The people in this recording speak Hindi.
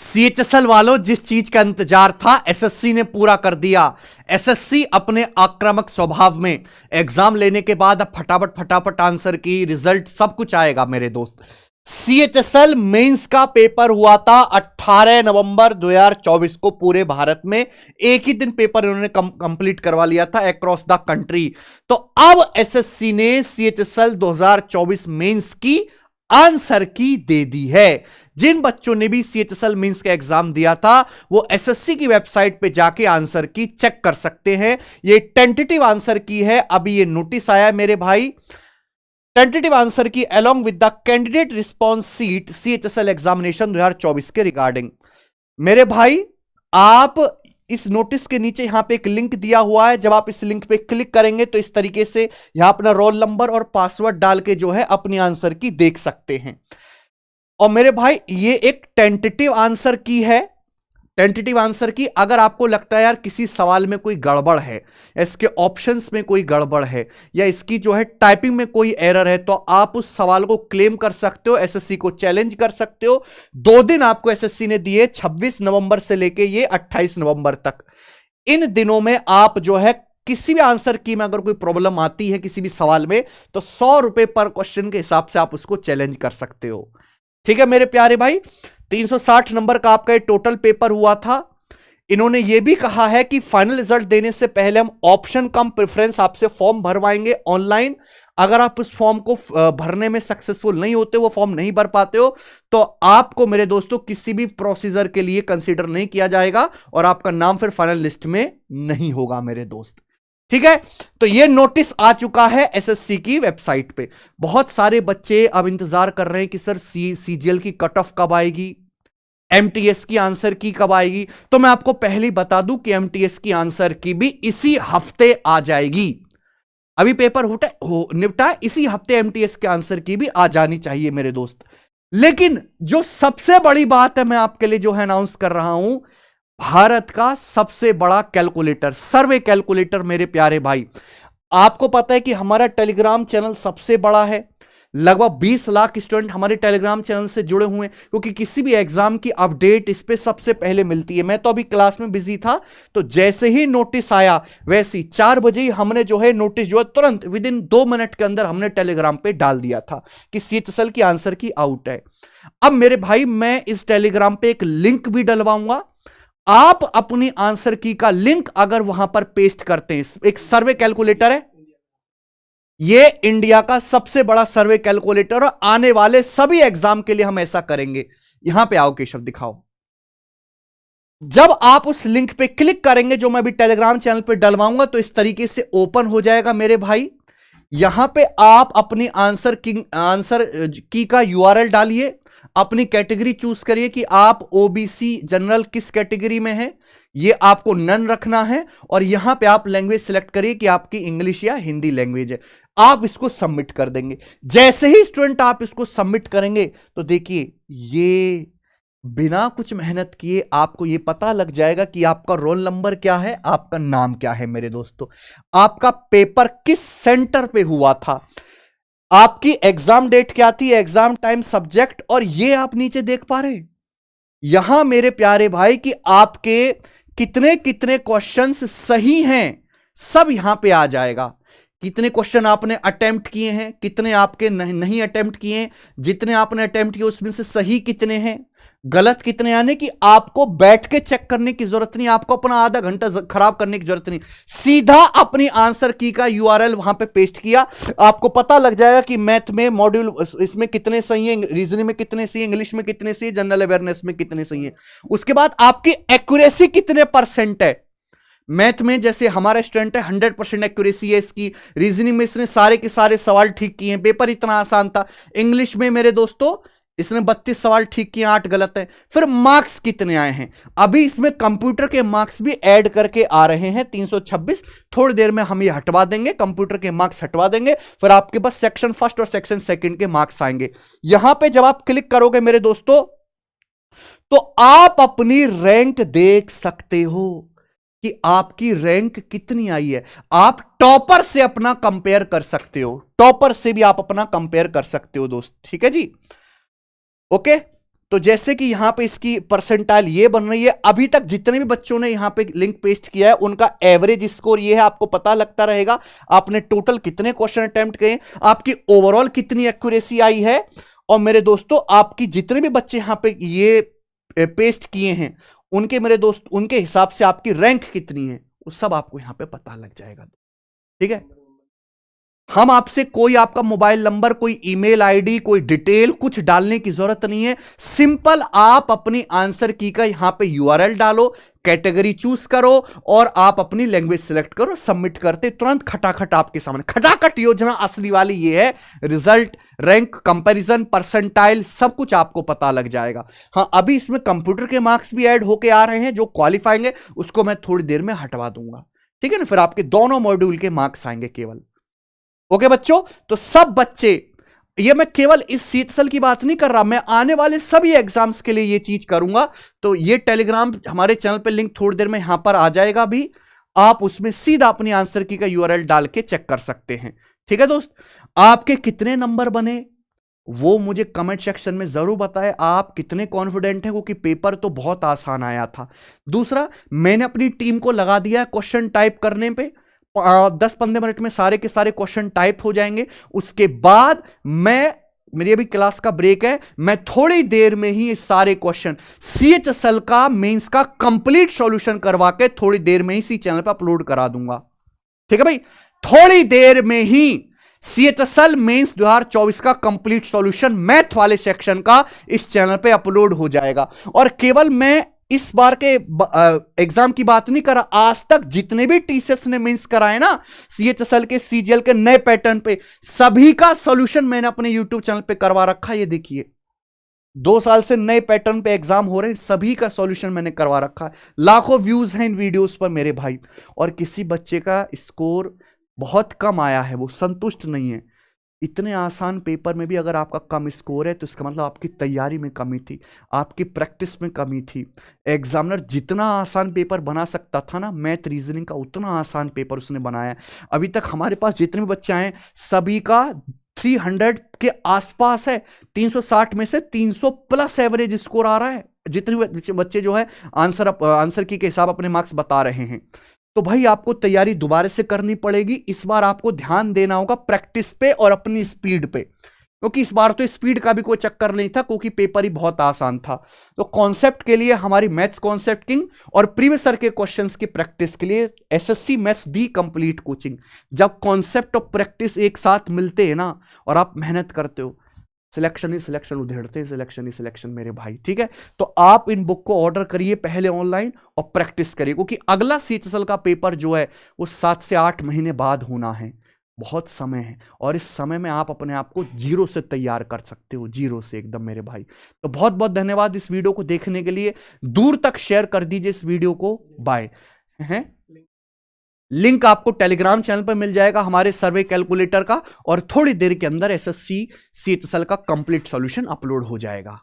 सीएचएसएल वालों, जिस चीज का इंतजार था एसएससी ने पूरा कर दिया। एसएससी अपने आक्रामक स्वभाव में एग्जाम लेने के बाद अब फटाफट फटाफट आंसर की रिजल्ट सब कुछ आएगा मेरे दोस्त। सीएचएसएल मेंस का पेपर हुआ था 18 नवंबर 2024 को पूरे भारत में। एक ही दिन पेपर इन्होंने कंप्लीट करवा लिया था अक्रॉस द कंट्री। तो अब एसएससी ने सीएचएसएल 2024 मेंस की आंसर की दे दी है। जिन बच्चों ने भी सीएचएसएल मेंस का एग्जाम दिया था वो एसएससी की वेबसाइट पे जाके आंसर की चेक कर सकते हैं। ये टेंटेटिव आंसर की है, अभी ये नोटिस आया मेरे भाई। टेंटेटिव आंसर की along with the candidate response sheet CHSL examination 2024 के रिगार्डिंग। मेरे भाई, आप इस नोटिस के नीचे यहां पे एक लिंक दिया हुआ है, जब आप इस लिंक पे क्लिक करेंगे तो इस तरीके से यहां अपना रोल नंबर और पासवर्ड डाल के जो है अपनी आंसर की देख सकते हैं। और मेरे भाई, ये एक टेंटेटिव आंसर की है। टेंटेटिव आंसर की, अगर आपको लगता है यार किसी सवाल में कोई गड़बड़ है, इसके ऑप्शंस में कोई गड़बड़ है, या इसकी जो है टाइपिंग में कोई एरर है, तो आप उस सवाल को क्लेम कर सकते हो, एसएससी को चैलेंज कर सकते हो। 2 दिन आपको एसएससी ने दिए, 26 नवंबर से लेके ये 28 नवंबर तक। इन दिनों में आप जो है किसी भी आंसर की में अगर कोई प्रॉब्लम आती है किसी भी सवाल में, तो 100 रुपए पर क्वेश्चन के हिसाब से आप उसको चैलेंज कर सकते हो। ठीक है मेरे प्यारे भाई, 360 नंबर का आपका टोटल पेपर हुआ था। इन्होंने यह भी कहा है कि फाइनल रिजल्ट देने से पहले हम ऑप्शन कम प्रेफरेंस आपसे फॉर्म भरवाएंगे ऑनलाइन। अगर आप उस फॉर्म को भरने में सक्सेसफुल नहीं होते, वो फॉर्म नहीं भर पाते हो, तो आपको मेरे दोस्तों किसी भी प्रोसीजर के लिए कंसीडर नहीं किया जाएगा और आपका नाम फिर फाइनल लिस्ट में नहीं होगा मेरे दोस्त। ठीक है, तो ये नोटिस आ चुका है एसएससी की वेबसाइट पे। बहुत सारे बच्चे अब इंतजार कर रहे हैं कि सर सीजीएल की कट ऑफ कब आएगी, एमटीएस की आंसर की कब आएगी। तो मैं आपको पहले ही बता दूं कि एमटीएस की आंसर की भी इसी हफ्ते आ जाएगी। अभी पेपर निपटा, इसी हफ्ते एमटीएस के आंसर की भी आ जानी चाहिए मेरे दोस्त। लेकिन जो सबसे बड़ी बात है, मैं आपके लिए जो है अनाउंस कर रहा हूं, भारत का सबसे बड़ा कैलकुलेटर, सर्वे कैलकुलेटर मेरे प्यारे भाई। आपको पता है कि हमारा टेलीग्राम चैनल सबसे बड़ा है, लगभग 20 लाख स्टूडेंट हमारे टेलीग्राम चैनल से जुड़े हुए हैं, क्योंकि किसी भी एग्जाम की अपडेट इस पे सबसे पहले मिलती है। मैं तो अभी क्लास में बिजी था, तो जैसे ही नोटिस आया वैसे ही 4 बजे ही हमने जो है नोटिस जो है तुरंत विद इन 2 मिनट के अंदर हमने टेलीग्राम पे डाल दिया था कि सीएचएसएल की आंसर की आउट है। अब मेरे भाई, मैं इस टेलीग्राम पे एक लिंक भी डलवाऊंगा। आप अपनी आंसर की का लिंक अगर वहां पर पेस्ट करते हैं, एक सर्वे कैलकुलेटर है, ये इंडिया का सबसे बड़ा सर्वे कैलकुलेटर, और आने वाले सभी एग्जाम के लिए हम ऐसा करेंगे। यहां पे आओ केशव, दिखाओ। जब आप उस लिंक पे क्लिक करेंगे जो मैं अभी टेलीग्राम चैनल पे डलवाऊंगा, तो इस तरीके से ओपन हो जाएगा मेरे भाई। यहां पे आप अपनी आंसर की का यूआरएल डालिए, अपनी कैटेगरी चूज करिए कि आप ओबीसी जनरल किस कैटेगरी में है, ये आपको नन रखना है, और यहां पे आप लैंग्वेज सिलेक्ट करिए कि आपकी इंग्लिश या हिंदी लैंग्वेज है। आप इसको सबमिट कर देंगे। जैसे ही स्टूडेंट आप इसको सबमिट करेंगे, तो देखिए ये बिना कुछ मेहनत किए आपको ये पता लग जाएगा कि आपका रोल नंबर क्या है, आपका नाम क्या है मेरे दोस्तों, आपका पेपर किस सेंटर पे हुआ था, आपकी एग्जाम डेट क्या थी, एग्जाम टाइम, सब्जेक्ट, और ये आप नीचे देख पा रहे हैं यहां मेरे प्यारे भाई कि आपके कितने कितने क्वेश्चंस सही हैं, सब यहां पे आ जाएगा। कितने क्वेश्चन आपने अटेम्प्ट किए हैं, कितने आपके नहीं अटेम्प्ट किए हैं, जितने आपने अटेम्प्ट किए उसमें से सही कितने हैं, गलत कितने, यानी कि आपको बैठ के चेक करने की जरूरत नहीं, आपको अपना आधा घंटा खराब करने की जरूरत नहीं। सीधा अपनी आंसर की का यूआरएल वहां पे पेस्ट किया, आपको पता लग जाएगा कि मैथ में मॉड्यूल इसमें कितने सही है, रीजनिंग में कितने सही है, इंग्लिश में कितने सही है, जनरल अवेयरनेस में कितने सही है। उसके बाद आपकी एक्यूरेसी कितने % है। मैथ में जैसे हमारा स्टूडेंट है 100% एक्यूरेसी है इसकी, रीजनिंग में इसने सारे के सारे सवाल ठीक किए हैं, पेपर इतना आसान था। इंग्लिश में मेरे दोस्तों इसने 32 सवाल ठीक किए, 8 गलत है। फिर मार्क्स कितने आए हैं, अभी इसमें कंप्यूटर के मार्क्स भी ऐड करके आ रहे हैं 326। थोड़ी देर में हम ये हटवा देंगे, कंप्यूटर के मार्क्स हटवा देंगे, फिर आपके पास सेक्शन फर्स्ट और सेक्शन सेकंड के मार्क्स आएंगे। यहां पे जब आप क्लिक करोगे मेरे दोस्तों, तो आप अपनी रैंक देख सकते हो कि आपकी रैंक कितनी आई है। आप टॉपर से अपना कंपेयर कर सकते हो, टॉपर से भी आप अपना कंपेयर कर सकते हो दोस्त। ठीक है जी, ओके। तो जैसे कि यहां पे इसकी परसेंटाइल ये बन रही है, अभी तक जितने भी बच्चों ने यहां पे लिंक पेस्ट किया है उनका एवरेज स्कोर ये है, आपको पता लगता रहेगा आपने टोटल कितने क्वेश्चन अटेम्प्ट किए, आपकी ओवरऑल कितनी एक्यूरेसी आई है, और मेरे दोस्तों आपकी जितने भी बच्चे यहां पे ये पेस्ट किए हैं उनके, मेरे दोस्त, उनके हिसाब से आपकी रैंक कितनी है वो सब आपको यहां पे पता लग जाएगा। ठीक है, हम आपसे कोई आपका मोबाइल नंबर, कोई ईमेल आईडी, कोई डिटेल कुछ डालने की जरूरत नहीं है। सिंपल आप अपनी आंसर की का यहां पे यूआरएल डालो, कैटेगरी चूज करो और आप अपनी लैंग्वेज सिलेक्ट करो, सबमिट करते तुरंत खटाखट आपके सामने। खटाखट योजना असली वाली ये है, रिजल्ट, रैंक, कंपैरिजन, परसेंटाइल सब कुछ आपको पता लग जाएगा। हाँ, अभी इसमें कंप्यूटर के मार्क्स भी ऐड होके आ रहे हैं, जो क्वालिफाइंग है उसको मैं थोड़ी देर में हटवा दूंगा। ठीक है ना, फिर आपके दोनों मॉड्यूल के मार्क्स आएंगे केवल। ओके बच्चों, तो सब बच्चे, ये मैं केवल इस सीएचएसएल की बात नहीं कर रहा, मैं आने वाले सभी एग्जाम्स के लिए ये चीज करूंगा। तो ये टेलीग्राम हमारे चैनल पे लिंक थोड़ी देर में यहां पर आ जाएगा भी, आप उसमें सीधा अपनी आंसर की का यूआरएल डाल के चेक कर सकते हैं। ठीक है दोस्त, आपके कितने नंबर बने वो मुझे कमेंट सेक्शन में जरूर बताएं, आप कितने कॉन्फिडेंट हैं, क्योंकि पेपर तो बहुत आसान आया था। दूसरा, मैंने अपनी टीम को लगा दिया है क्वेश्चन टाइप करने पे, 10-15 मिनट में सारे के सारे क्वेश्चन टाइप हो जाएंगे। उसके बाद मेरी अभी क्लास का ब्रेक है, मैं थोड़ी देर में ही सारे क्वेश्चन सीएचएसएल का मेंस का कंप्लीट सॉल्यूशन करवा के थोड़ी देर में ही इसी चैनल पर अपलोड करा दूंगा। ठीक है भाई, थोड़ी देर में ही सीएचएसएल मेंस 2024 का कंप्लीट सॉल्यूशन मैथ वाले सेक्शन का इस चैनल पे अपलोड हो जाएगा। और केवल मैं इस बार के एग्जाम की बात नहीं कर रहा, आज तक जितने भी टीसीएस ने मेंस कराए ना सीएचएसएल के, सीजीएल के नए पैटर्न पे, सभी का सॉल्यूशन मैंने अपने यूट्यूब चैनल पे करवा रखा है। ये देखिए 2 साल से नए पैटर्न पे एग्जाम हो रहे हैं, सभी का सॉल्यूशन मैंने करवा रखा है। लाखों व्यूज हैं इन वीडियोस पर मेरे भाई, और किसी बच्चे का स्कोर बहुत कम आया है, वो संतुष्ट नहीं है। इतने आसान पेपर में भी अगर आपका कम स्कोर है तो इसका मतलब आपकी तैयारी में कमी थी, आपकी प्रैक्टिस में कमी थी। एग्जामिनर जितना आसान पेपर बना सकता था ना मैथ रीजनिंग का, उतना आसान पेपर उसने बनाया। अभी तक हमारे पास जितने भी बच्चे आए सभी का 300 के आसपास है, 360 में से 300 प्लस एवरेज स्कोर आ रहा है। जितने बच्चे जो है आंसर की के हिसाब अपने मार्क्स बता रहे हैं। तो भाई आपको तैयारी दोबारा से करनी पड़ेगी, इस बार आपको ध्यान देना होगा प्रैक्टिस पे और अपनी स्पीड पे, क्योंकि इस बार तो स्पीड का भी कोई चक्कर नहीं था, क्योंकि पेपर ही बहुत आसान था। तो कॉन्सेप्ट के लिए हमारी मैथ्स कॉन्सेप्ट किंग और प्रीवियस ईयर के क्वेश्चंस की प्रैक्टिस के लिए एसएससी मैथ्स दी कंप्लीट कोचिंग। जब कॉन्सेप्ट और प्रैक्टिस एक साथ मिलते हैं ना और आप मेहनत करते हो, सिलेक्शन ही सिलेक्शन उधेड़ते, सिलेक्शन ही सिलेक्शन मेरे भाई। ठीक है, तो आप इन बुक को ऑर्डर करिए पहले ऑनलाइन और प्रैक्टिस करिए, क्योंकि अगला सीएचएसएल का पेपर जो है वो 7 से 8 महीने बाद होना है, बहुत समय है, और इस समय में आप अपने आप को जीरो से तैयार कर सकते हो, जीरो से एकदम मेरे भाई। तो बहुत बहुत धन्यवाद इस वीडियो को देखने के लिए, दूर तक शेयर कर दीजिए इस वीडियो को। बाय। हैं लिंक आपको टेलीग्राम चैनल पर मिल जाएगा हमारे सर्वे कैलकुलेटर का, और थोड़ी देर के अंदर एसएससी सीएचएसएल का कंप्लीट सॉल्यूशन अपलोड हो जाएगा।